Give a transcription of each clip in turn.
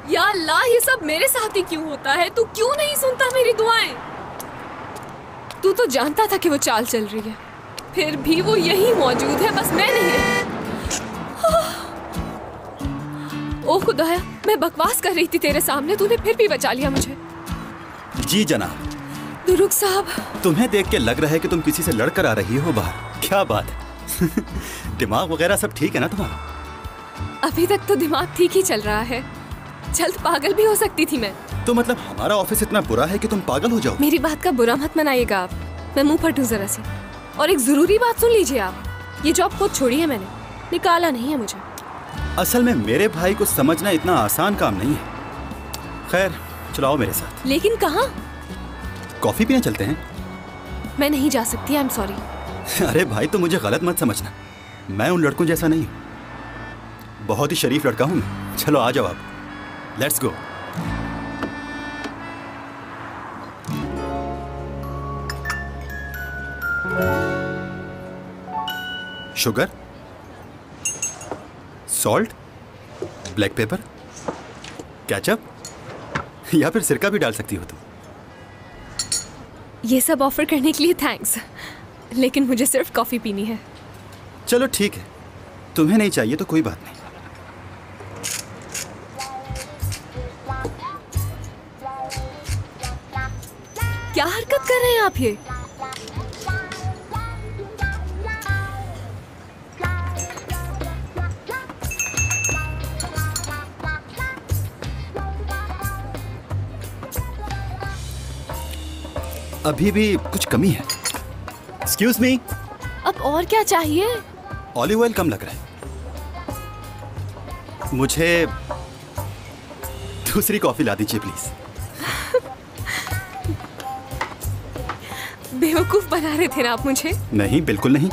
या अल्लाह, ये सब मेरे साथ ही क्यों होता है? तू क्यों नहीं सुनता मेरी दुआएं? तू तो जानता था कि वो चाल चल रही है, फिर भी वो यही मौजूद है, बस मैं नहीं रही। ओ खुदाया, मैं बकवास कर रही थी तेरे सामने, तूने फिर भी बचा लिया मुझे। जी जनाब। दुरुक साहब, तुम्हें देख के लग रहा है कि तुम किसी से लड़कर आ रही हो बाहर। क्या बात है? दिमाग वगैरह सब ठीक है ना तुम्हारा? अभी तक तो दिमाग ठीक ही चल रहा है, जल्द पागल भी हो सकती थी मैं। तो मतलब हमारा ऑफिस इतना बुरा है कि तुम पागल हो जाओ? मेरी बात का बुरा मत मनाइएगा आप, मैं मुंह फटूं जरा सी। और एक जरूरी बात सुन लीजिए आप, ये जॉब खुद छोड़ी है मैंने, निकाला नहीं है मुझे। असल में मेरे भाई को समझना इतना आसान काम नहीं है। खैर चलाओ मेरे साथ। लेकिन कहाँ? कॉफी पीने चलते हैं। मैं नहीं जा सकती, आई एम सॉरी। अरे भाई तुम मुझे गलत मत समझना, मैं उन लड़कों जैसा नहीं हूँ, बहुत ही शरीफ लड़का हूँ मैं। चलो आ जाओ आप, let's go. Sugar, salt, black pepper, ketchup या फिर सिरका भी डाल सकती हो तुम। ये सब ऑफर करने के लिए थैंक्स, लेकिन मुझे सिर्फ कॉफी पीनी है। चलो ठीक है, तुम्हें नहीं चाहिए तो कोई बात नहीं। क्या हरकत कर रहे हैं आप ये? अभी भी कुछ कमी है। Excuse me. अब और क्या चाहिए? ऑलिव ऑयल कम लग रहा है मुझे, दूसरी कॉफी ला दीजिए प्लीज। बेवकूफ बना रहे थे ना आप मुझे? नहीं बिल्कुल नहीं,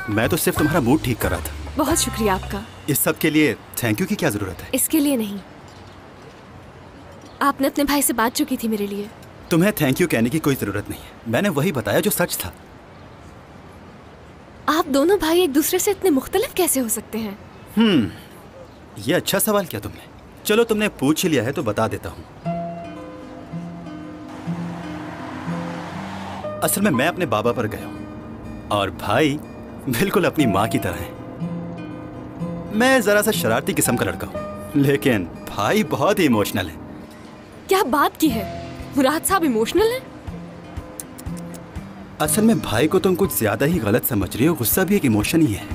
मैं तो सिर्फ तुम्हारा मूड ठीक कर रहा था। बहुत शुक्रिया आपका। इस सब के लिए थैंक यू की क्या जरूरत है? इसके लिए नहीं, आपने अपने भाई से बात चुकी थी मेरे लिए। तुम्हें थैंक यू कहने की कोई जरूरत नहीं है, मैंने वही बताया जो सच था। आप दोनों भाई एक दूसरे से इतने मुख्तलिफ कैसे हो सकते हैं? ये अच्छा सवाल किया तुमने। चलो तुमने पूछ ही लिया है तो बता देता हूँ। असल में मैं अपने बाबा पर गया हूँ और भाई बिल्कुल अपनी माँ की तरह है। मैं जरा सा शरारती किस्म का लड़का हूँ, लेकिन भाई बहुत ही इमोशनल है। क्या बात की है, मुराद साहब इमोशनल है? असल में भाई को तुम कुछ ज्यादा ही गलत समझ रही हो, गुस्सा भी एक इमोशन ही है।